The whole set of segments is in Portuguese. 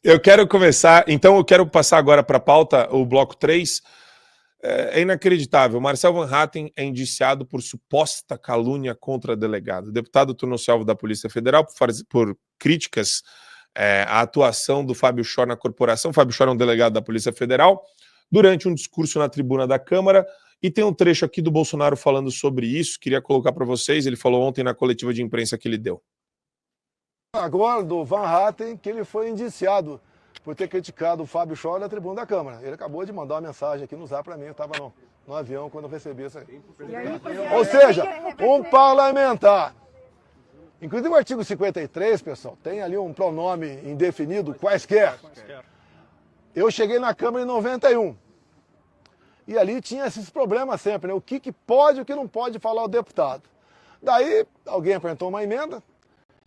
Eu quero começar, então eu quero passar agora para a pauta, o bloco 3. É inacreditável. Marcel Van Hatten é indiciado por suposta calúnia contra delegado. O deputado tornou-se alvo da Polícia Federal por críticas à atuação do Fábio Chor na corporação. Fábio Chor é um delegado da Polícia Federal, durante um discurso na tribuna da Câmara, e tem um trecho aqui do Bolsonaro falando sobre isso, queria colocar para vocês, ele falou ontem na coletiva de imprensa que ele deu. Agora do Van Hatten, que ele foi indiciado por ter criticado o Fábio Chor na tribuna da Câmara. Ele acabou de mandar uma mensagem aqui no Zap para mim, eu estava no avião quando eu recebi isso aí. Ou seja, um parlamentar. Inclusive o artigo 53, pessoal, tem ali um pronome indefinido, quaisquer. Eu cheguei na Câmara em 91. E ali tinha esses problemas sempre, né? O que pode e o que não pode falar o deputado. Daí alguém apresentou uma emenda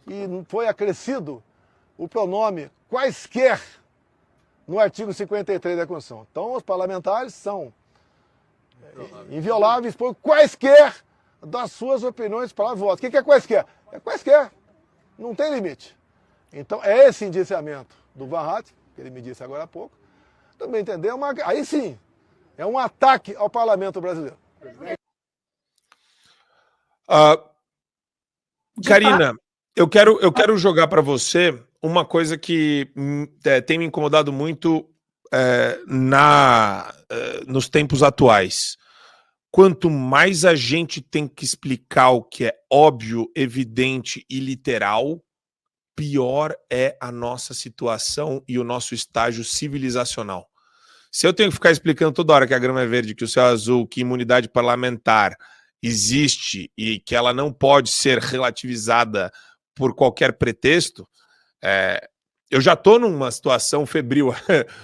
e foi acrescido o pronome quaisquer no artigo 53 da Constituição. Então os parlamentares são invioláveis por quaisquer das suas opiniões para voto. O que é quaisquer? É quaisquer. Não tem limite. Então é esse indiciamento do Van Hatten, que ele me disse agora há pouco, também entendeu? Aí sim, é um ataque ao parlamento brasileiro. Karina, eu quero jogar para você uma coisa que tem me incomodado muito nos tempos atuais. Quanto mais a gente tem que explicar o que é óbvio, evidente e literal, pior é a nossa situação e o nosso estágio civilizacional. Se eu tenho que ficar explicando toda hora que a grama é verde, que o céu é azul, que imunidade parlamentar existe e que ela não pode ser relativizada por qualquer pretexto, eu já estou numa situação febril,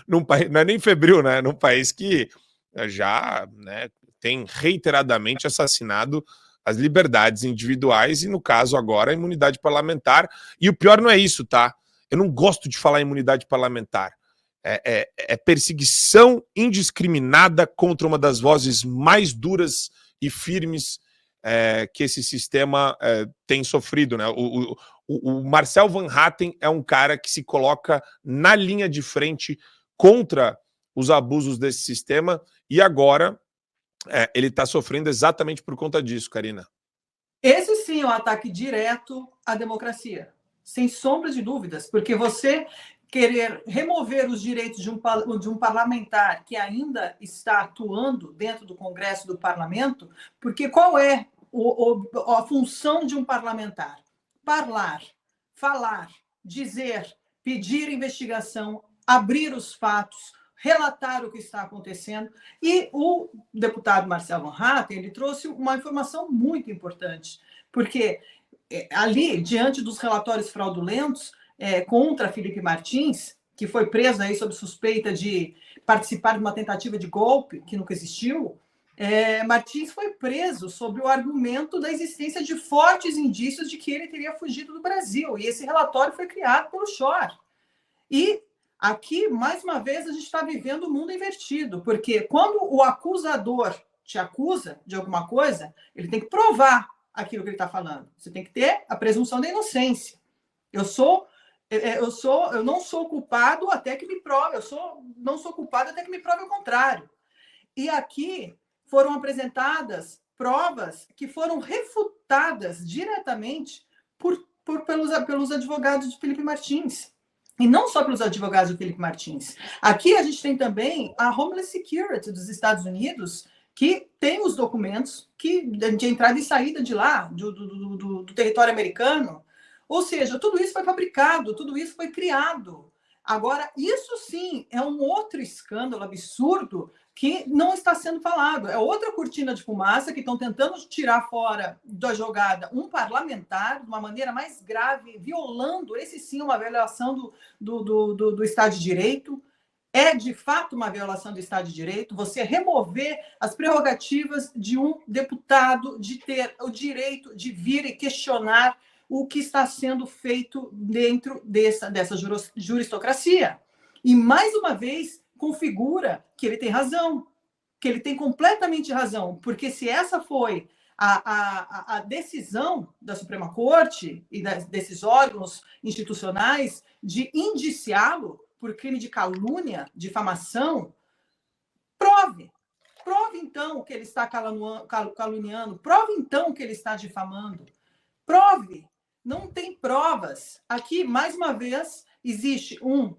num país, não é nem febril, né? Num país que já tem reiteradamente assassinado as liberdades individuais e, no caso agora, a imunidade parlamentar. E o pior não é isso, tá? Eu não gosto de falar imunidade parlamentar. É perseguição indiscriminada contra uma das vozes mais duras e firmes que esse sistema tem sofrido, né? O Marcel Van Hatten é um cara que se coloca na linha de frente contra os abusos desse sistema e agora ele está sofrendo exatamente por conta disso, Karina. Esse sim é um ataque direto à democracia, sem sombra de dúvidas, porque você querer remover os direitos de um parlamentar que ainda está atuando dentro do Congresso do Parlamento, porque qual é a função de um parlamentar? Falar, dizer, pedir investigação, abrir os fatos, relatar o que está acontecendo. E o deputado Marcel Van Hatten, ele trouxe uma informação muito importante, porque ali, diante dos relatórios fraudulentos contra Felipe Martins, que foi preso aí sob suspeita de participar de uma tentativa de golpe, que nunca existiu, Martins foi preso sob o argumento da existência de fortes indícios de que ele teria fugido do Brasil. E esse relatório foi criado pelo Chor. E aqui, mais uma vez, a gente está vivendo o mundo invertido, porque quando o acusador te acusa de alguma coisa, ele tem que provar aquilo que ele está falando. Você tem que ter a presunção da inocência. Eu não sou culpado até que me prove. Não sou culpado até que me prove o contrário. E aqui foram apresentadas provas que foram refutadas diretamente pelos advogados de Felipe Martins. E não só pelos advogados de Felipe Martins. Aqui a gente tem também a Homeland Security dos Estados Unidos, que tem os documentos de entrada e saída de lá, do território americano. Ou seja, tudo isso foi fabricado, tudo isso foi criado. Agora, isso sim é um outro escândalo absurdo que não está sendo falado. É outra cortina de fumaça que estão tentando tirar fora da jogada um parlamentar de uma maneira mais grave, violando, esse sim, uma violação do Estado de Direito. É, de fato, uma violação do Estado de Direito você remover as prerrogativas de um deputado de ter o direito de vir e questionar o que está sendo feito dentro dessa juristocracia. E, mais uma vez, configura que ele tem razão, que ele tem completamente razão, porque se essa foi a decisão da Suprema Corte e desses órgãos institucionais de indiciá-lo, por crime de calúnia, difamação, prove. Prove, então, que ele está caluniando. Prove, então, que ele está difamando. Prove. Não tem provas. Aqui, mais uma vez, existe um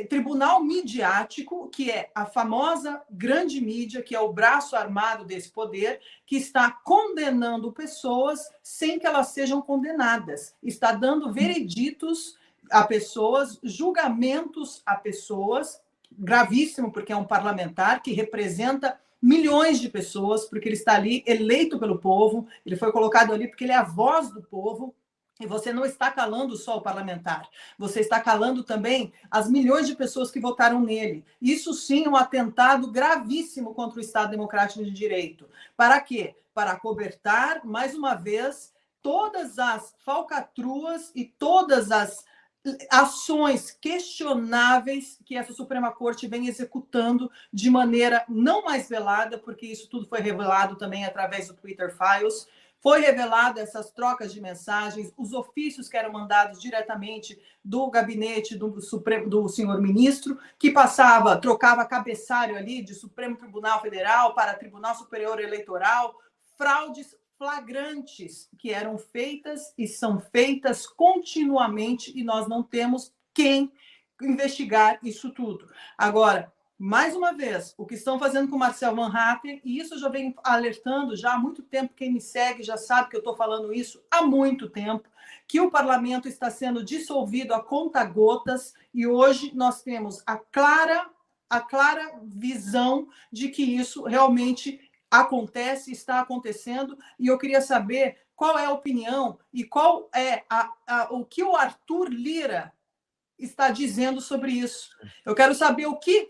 tribunal midiático, que é a famosa grande mídia, que é o braço armado desse poder, que está condenando pessoas sem que elas sejam condenadas. Está dando vereditos a pessoas, julgamentos a pessoas, gravíssimo, porque é um parlamentar que representa milhões de pessoas, porque ele está ali eleito pelo povo, ele foi colocado ali porque ele é a voz do povo. E você não está calando só o parlamentar, você está calando também as milhões de pessoas que votaram nele. Isso sim é um atentado gravíssimo contra o Estado Democrático de Direito. Para quê? Para acobertar, mais uma vez, todas as falcatruas e todas as ações questionáveis que essa Suprema Corte vem executando de maneira não mais velada, porque isso tudo foi revelado também através do Twitter Files. Foi revelado essas trocas de mensagens, os ofícios que eram mandados diretamente do gabinete do senhor ministro, que trocava cabeçalho ali de Supremo Tribunal Federal para Tribunal Superior Eleitoral, fraudes flagrantes que eram feitas e são feitas continuamente, e nós não temos quem investigar isso tudo. Agora, mais uma vez, o que estão fazendo com o Marcel Van Hatten, e isso eu já venho alertando já há muito tempo, quem me segue já sabe que eu estou falando isso há muito tempo, que o parlamento está sendo dissolvido a conta-gotas, e hoje nós temos a clara visão de que isso realmente acontece, está acontecendo, e eu queria saber qual é a opinião e qual é o que o Arthur Lira está dizendo sobre isso. Eu quero saber o que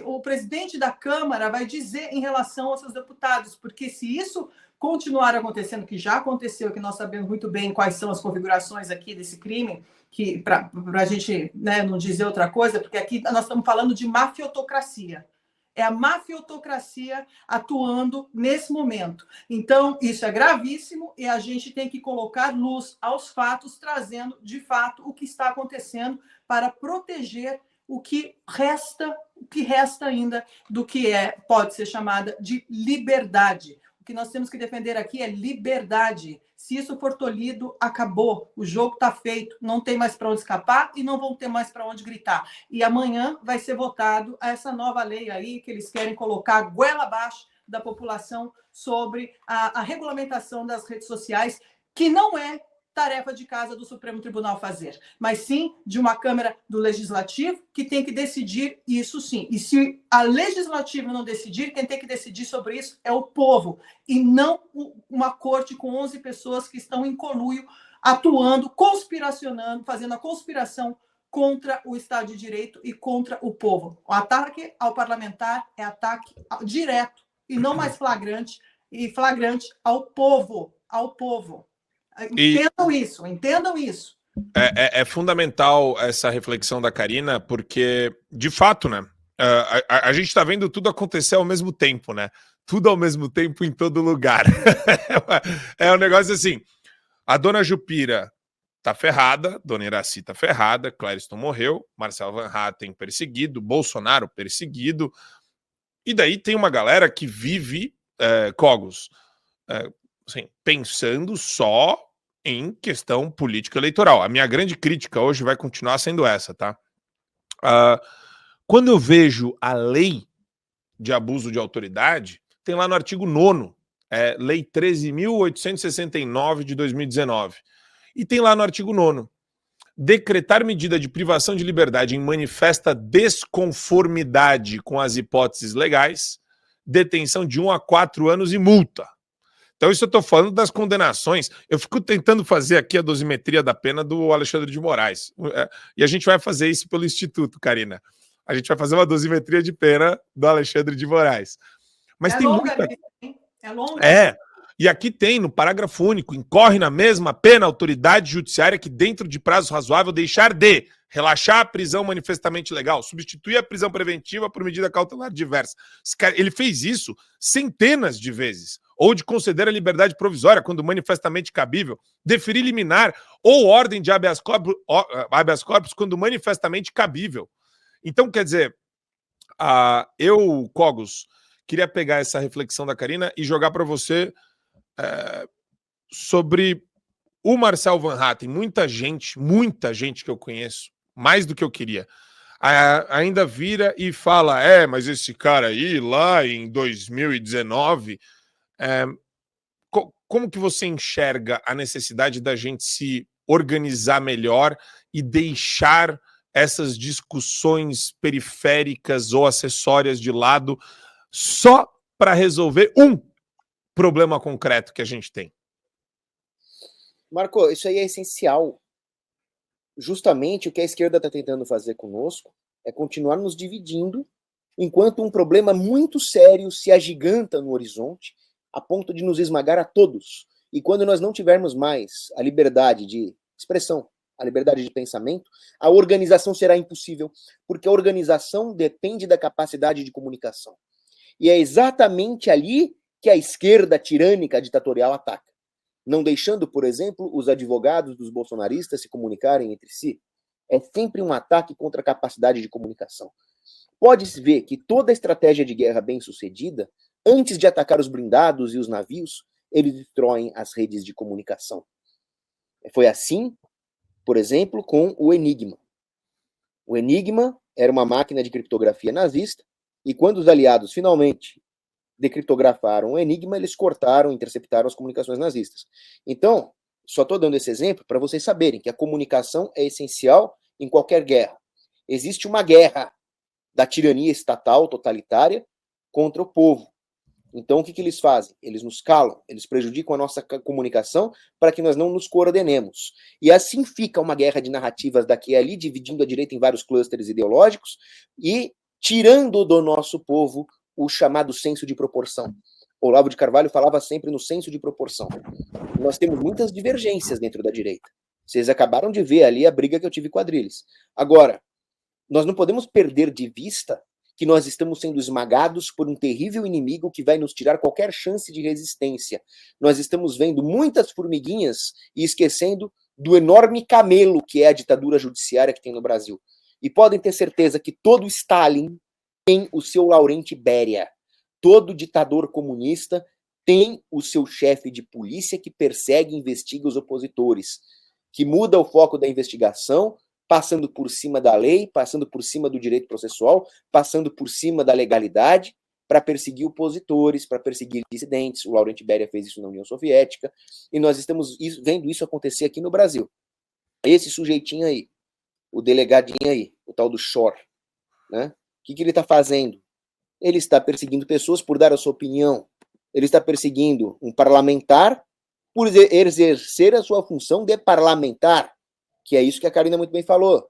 o presidente da Câmara vai dizer em relação aos seus deputados, porque se isso continuar acontecendo, que já aconteceu, que nós sabemos muito bem quais são as configurações aqui desse crime, que para a gente, né, não dizer outra coisa, porque aqui nós estamos falando de mafiotocracia. É a mafiotocracia atuando nesse momento. Então, isso é gravíssimo e a gente tem que colocar luz aos fatos, trazendo, de fato, o que está acontecendo para proteger o que resta ainda do que pode ser chamada de liberdade. O que nós temos que defender aqui é liberdade. Se isso for tolhido, acabou. O jogo está feito. Não tem mais para onde escapar e não vão ter mais para onde gritar. E amanhã vai ser votado essa nova lei aí que eles querem colocar goela abaixo da população sobre a regulamentação das redes sociais, que não é tarefa de casa do Supremo Tribunal fazer, mas sim de uma Câmara do Legislativo que tem que decidir isso sim. E se a Legislativa não decidir, quem tem que decidir sobre isso é o povo, e não uma corte com 11 pessoas que estão em conluio, atuando, conspiracionando, fazendo a conspiração contra o Estado de Direito e contra o povo. O ataque ao parlamentar é ataque direto e não mais flagrante ao povo, Entendam isso. É fundamental essa reflexão da Karina, porque, de fato, né, a gente está vendo tudo acontecer ao mesmo tempo, né? Tudo ao mesmo tempo em todo lugar. É um negócio assim, a dona Jupira tá ferrada, dona Iracy tá ferrada, Clériston morreu, Marcel Van Hatten perseguido, Bolsonaro perseguido, e daí tem uma galera que vive cogos, assim, pensando só em questão política eleitoral. A minha grande crítica hoje vai continuar sendo essa, tá? Quando eu vejo a lei de abuso de autoridade, tem lá no artigo 9º, Lei 13.869 de 2019, e tem lá no artigo 9º, decretar medida de privação de liberdade em manifesta desconformidade com as hipóteses legais, detenção de 1 a 4 anos e multa. Então, isso eu estou falando das condenações. Eu fico tentando fazer aqui a dosimetria da pena do Alexandre de Moraes. E a gente vai fazer isso pelo Instituto, Karina. A gente vai fazer uma dosimetria de pena do Alexandre de Moraes. Mas tem longa, muita... É longa. E aqui tem, no parágrafo único, incorre na mesma pena a autoridade judiciária que, dentro de prazo razoável, deixar de relaxar a prisão manifestamente legal, substituir a prisão preventiva por medida cautelar diversa. Ele fez isso centenas de vezes. Ou de conceder a liberdade provisória, quando manifestamente cabível, deferir liminar ou ordem de habeas corpus, quando manifestamente cabível. Então, quer dizer, eu, Cogos, queria pegar essa reflexão da Karina e jogar para você sobre o Marcel Van Hatten. Muita gente que eu conheço, mais do que eu queria, ainda vira e fala, mas esse cara aí, lá em 2019, como que você enxerga a necessidade da gente se organizar melhor e deixar essas discussões periféricas ou acessórias de lado só para resolver um problema concreto que a gente tem? Marco, isso aí é essencial. Justamente o que a esquerda está tentando fazer conosco é continuar nos dividindo, enquanto um problema muito sério se agiganta no horizonte, a ponto de nos esmagar a todos. E quando nós não tivermos mais a liberdade de expressão, a liberdade de pensamento, a organização será impossível, porque a organização depende da capacidade de comunicação. E é exatamente ali que a esquerda tirânica ditatorial ataca, não deixando, por exemplo, os advogados dos bolsonaristas se comunicarem entre si. É sempre um ataque contra a capacidade de comunicação. Pode-se ver que toda estratégia de guerra bem-sucedida, antes de atacar os blindados e os navios, eles destroem as redes de comunicação. Foi assim, por exemplo, com o Enigma. O Enigma era uma máquina de criptografia nazista, e quando os aliados finalmente decriptografaram o Enigma, eles cortaram, interceptaram as comunicações nazistas. Então, só estou dando esse exemplo para vocês saberem que a comunicação é essencial em qualquer guerra. Existe uma guerra da tirania estatal totalitária contra o povo. Então, o que eles fazem? Eles nos calam, eles prejudicam a nossa comunicação para que nós não nos coordenemos. E assim fica uma guerra de narrativas daqui e ali, dividindo a direita em vários clusters ideológicos e tirando do nosso povo o chamado senso de proporção. Olavo de Carvalho falava sempre no senso de proporção. Nós temos muitas divergências dentro da direita. Vocês acabaram de ver ali a briga que eu tive com a Adriles. Agora, nós não podemos perder de vista que nós estamos sendo esmagados por um terrível inimigo que vai nos tirar qualquer chance de resistência. Nós estamos vendo muitas formiguinhas e esquecendo do enorme camelo que é a ditadura judiciária que tem no Brasil. E podem ter certeza que todo Stalin tem o seu Laurent Beria. Todo ditador comunista tem o seu chefe de polícia que persegue e investiga os opositores, que muda o foco da investigação, passando por cima da lei, passando por cima do direito processual, passando por cima da legalidade, para perseguir opositores, para perseguir dissidentes. O Laurent Beria fez isso na União Soviética, e nós estamos vendo isso acontecer aqui no Brasil. Esse sujeitinho aí, o delegadinho aí, o tal do Shor, né? O que ele está fazendo? Ele está perseguindo pessoas por dar a sua opinião. Ele está perseguindo um parlamentar por exercer a sua função de parlamentar, que é isso que a Karina muito bem falou.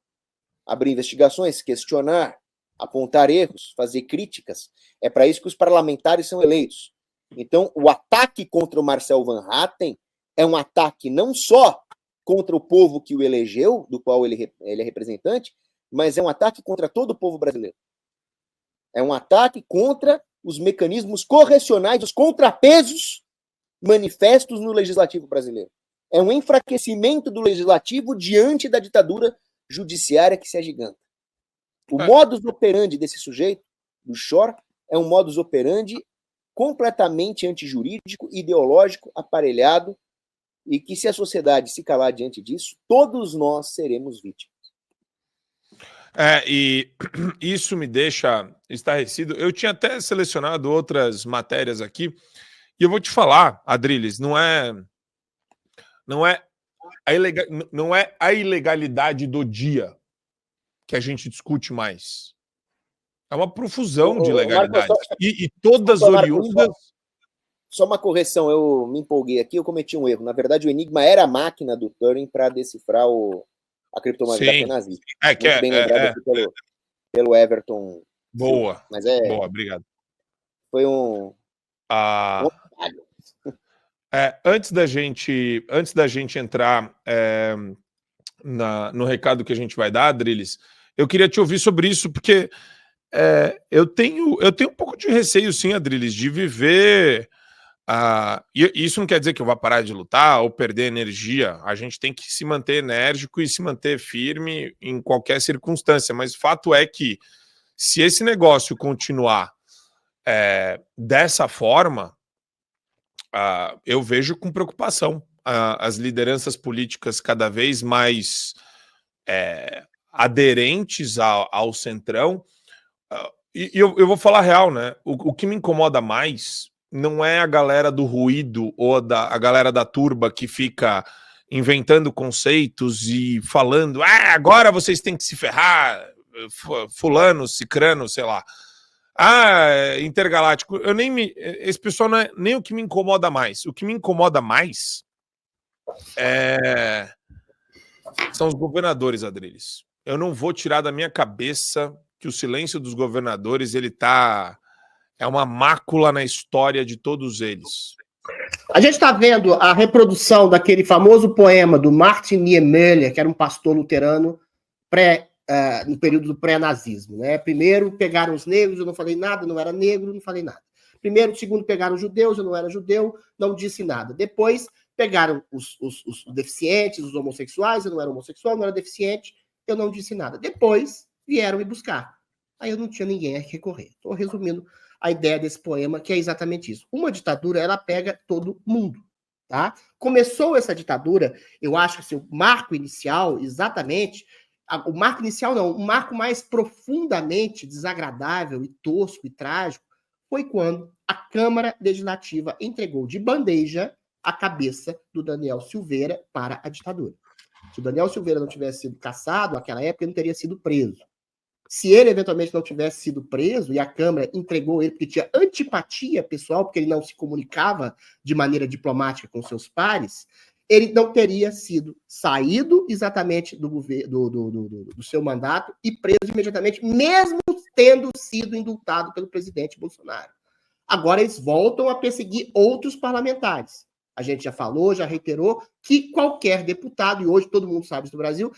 Abrir investigações, questionar, apontar erros, fazer críticas. É para isso que os parlamentares são eleitos. Então, o ataque contra o Marcel Van Hatten é um ataque não só contra o povo que o elegeu, do qual ele é representante, mas é um ataque contra todo o povo brasileiro. É um ataque contra os mecanismos correcionais, os contrapesos manifestos no legislativo brasileiro. É um enfraquecimento do legislativo diante da ditadura judiciária que se agiganta. O modus operandi desse sujeito, do Shor, é um modus operandi completamente antijurídico, ideológico, aparelhado, e que se a sociedade se calar diante disso, todos nós seremos vítimas. E isso me deixa estarrecido. Eu tinha até selecionado outras matérias aqui, e eu vou te falar, Adriles, não é a ilegalidade do dia que a gente discute mais. É uma profusão de ilegalidades. Marcos, E todas oriundas... Só uma correção, eu me empolguei aqui, eu cometi um erro. Na verdade, o Enigma era a máquina do Turing para decifrar a criptografia nazista. Muito bem lembrado aqui pelo Everton. Boa. Mas boa, obrigado. Foi um... Antes da gente entrar no recado que a gente vai dar, Adriles, eu queria te ouvir sobre isso, porque eu tenho um pouco de receio, sim, Adriles, de viver E isso não quer dizer que eu vá parar de lutar ou perder energia. A gente tem que se manter enérgico e se manter firme em qualquer circunstância. Mas o fato é que, se esse negócio continuar dessa forma, eu vejo com preocupação as lideranças políticas cada vez mais aderentes ao centrão. E eu vou falar a real, né? O que me incomoda mais não é a galera do ruído ou a galera da turba que fica inventando conceitos e falando, agora vocês têm que se ferrar, fulano, cicrano, sei lá. Intergaláctico. Esse pessoal não é nem o que me incomoda mais. O que me incomoda mais são os governadores, Adriles. Eu não vou tirar da minha cabeça que o silêncio dos governadores é uma mácula na história de todos eles. A gente está vendo a reprodução daquele famoso poema do Martin Niemöller, que era um pastor luterano no período do pré-nazismo. Né? Primeiro pegaram os negros, eu não falei nada, não era negro, não falei nada. Segundo pegaram os judeus, eu não era judeu, não disse nada. Depois pegaram os deficientes, os homossexuais, eu não era homossexual, não era deficiente, eu não disse nada. Depois vieram me buscar. Aí eu não tinha ninguém a recorrer. Estou resumindo a ideia desse poema, que é exatamente isso. Uma ditadura, ela pega todo mundo. Tá? Começou essa ditadura, eu acho que assim, o marco inicial, exatamente, o marco inicial não, o marco mais profundamente desagradável e tosco e trágico foi quando a Câmara Legislativa entregou de bandeja a cabeça do Daniel Silveira para a ditadura. Se o Daniel Silveira não tivesse sido cassado, naquela época, ele não teria sido preso. Se ele, eventualmente, não tivesse sido preso e a Câmara entregou ele porque tinha antipatia pessoal, porque ele não se comunicava de maneira diplomática com seus pares, ele não teria sido saído exatamente do seu mandato e preso imediatamente, mesmo tendo sido indultado pelo presidente Bolsonaro. Agora eles voltam a perseguir outros parlamentares. A gente já falou, já reiterou, que qualquer deputado, e hoje todo mundo sabe isso no Brasil,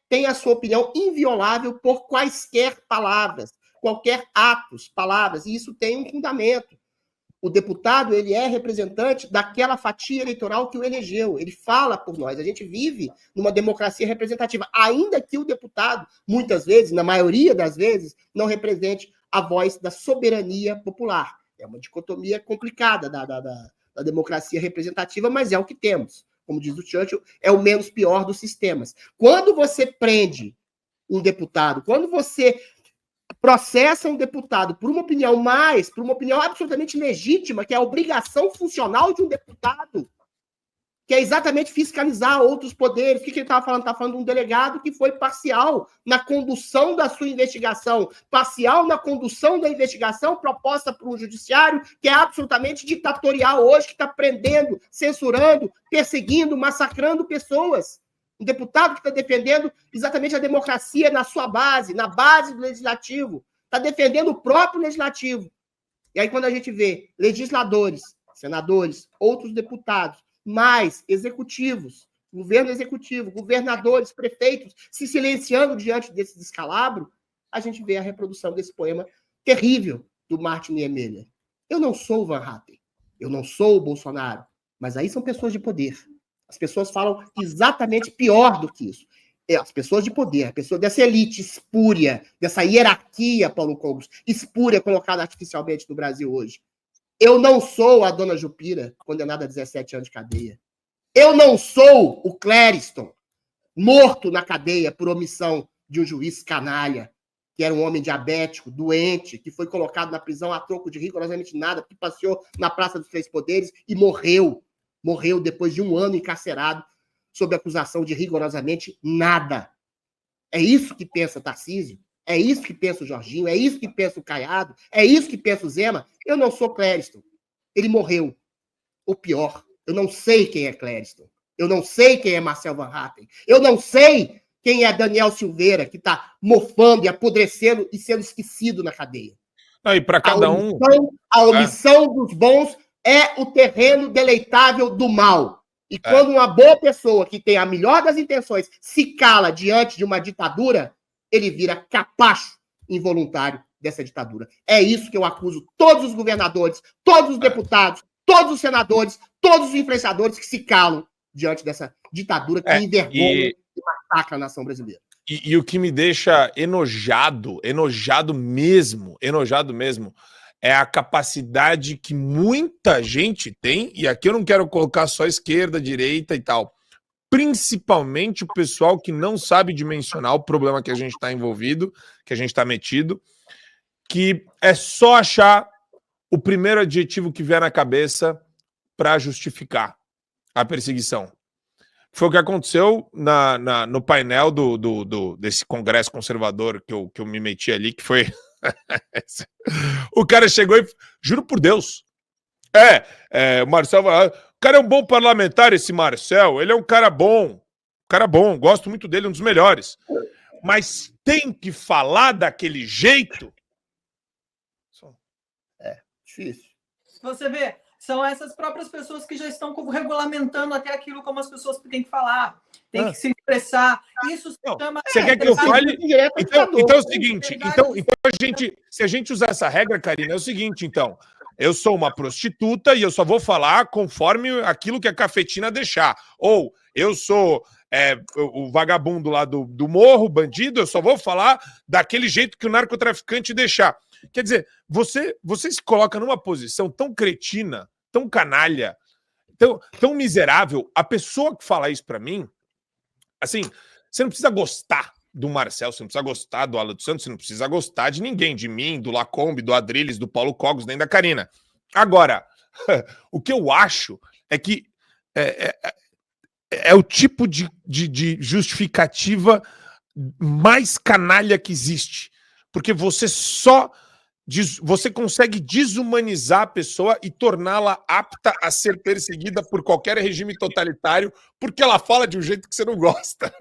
tem a sua opinião inviolável por quaisquer palavras, qualquer atos, palavras, e isso tem um fundamento. O deputado, ele é representante daquela fatia eleitoral que o elegeu, ele fala por nós. A gente vive numa democracia representativa, ainda que o deputado, muitas vezes, na maioria das vezes, não represente a voz da soberania popular. É uma dicotomia complicada da democracia representativa, mas é o que temos. Como diz o Churchill, é o menos pior dos sistemas. Quando você prende um deputado, quando você processa um deputado por uma opinião absolutamente legítima, que é a obrigação funcional de um deputado, que é exatamente fiscalizar outros poderes. O que ele estava falando? Estava falando de um delegado que foi parcial na condução da sua investigação, parcial na condução da investigação proposta por um judiciário que é absolutamente ditatorial hoje, que está prendendo, censurando, perseguindo, massacrando pessoas. Um deputado que está defendendo exatamente a democracia na sua base, na base do legislativo, está defendendo o próprio legislativo. E aí, quando a gente vê legisladores, senadores, outros deputados, mais executivos, governo executivo, governadores, prefeitos, se silenciando diante desse descalabro, a gente vê a reprodução desse poema terrível do Martin Niemöller. Eu não sou o Van Hatten, eu não sou o Bolsonaro, mas aí são pessoas de poder. As pessoas falam exatamente pior do que isso. As pessoas de poder, a pessoa dessa elite espúria, dessa hierarquia, Paulo Cogos, espúria colocada artificialmente no Brasil hoje. Eu não sou a dona Jupira, condenada a 17 anos de cadeia. Eu não sou o Clériston, morto na cadeia por omissão de um juiz canalha, que era um homem diabético, doente, que foi colocado na prisão a troco de rigorosamente nada, porque passeou na Praça dos Três Poderes e morreu. Morreu depois de 1 ano encarcerado, sob acusação de rigorosamente nada. É isso que pensa Tarcísio? É isso que pensa o Jorginho? É isso que pensa o Caiado? É isso que pensa o Zema? Eu não sou Clériston. Ele morreu. Ou pior, eu não sei quem é Clériston. Eu não sei quem é Marcel Van Hatten. Eu não sei quem é Daniel Silveira, que está mofando e apodrecendo e sendo esquecido na cadeia. Não, e para cada um... A omissão dos bons é o terreno deleitável do mal. E quando uma boa pessoa, que tem a melhor das intenções, se cala diante de uma ditadura, ele vira capacho involuntário dessa ditadura. É isso que eu acuso todos os governadores, todos os deputados, todos os senadores, todos os influenciadores que se calam diante dessa ditadura que envergonha e massacra a nação brasileira. E o que me deixa enojado mesmo, é a capacidade que muita gente tem, e aqui eu não quero colocar só esquerda, direita e tal, principalmente o pessoal que não sabe dimensionar o problema que a gente está envolvido, que a gente está metido, que é só achar o primeiro adjetivo que vier na cabeça para justificar a perseguição. Foi o que aconteceu no painel desse congresso conservador que eu me meti ali, que foi... O cara chegou e... Juro por Deus. O Marcel... O cara é um bom parlamentar, esse Marcel. Ele é um cara bom. Gosto muito dele, um dos melhores. Mas tem que falar daquele jeito? Difícil. Você vê, são essas próprias pessoas que já estão regulamentando até aquilo como as pessoas têm que falar, têm que se expressar. Isso se chama... Você quer que eu fale? Então é o seguinte, se a gente usar essa regra, Karina, é o seguinte, então. Eu sou uma prostituta e eu só vou falar conforme aquilo que a cafetina deixar. Ou eu sou o vagabundo lá do morro, bandido, eu só vou falar daquele jeito que o narcotraficante deixar. Quer dizer, você se coloca numa posição tão cretina, tão canalha, tão miserável. A pessoa que fala isso pra mim, assim, você não precisa gostar do Marcel, você não precisa gostar do Alan dos Santos, você não precisa gostar de ninguém, de mim, do Lacombe, do Adrilles, do Paulo Cogos, nem da Karina. Agora, o que eu acho é que é o tipo de justificativa mais canalha que existe. Porque você consegue desumanizar a pessoa e torná-la apta a ser perseguida por qualquer regime totalitário porque ela fala de um jeito que você não gosta.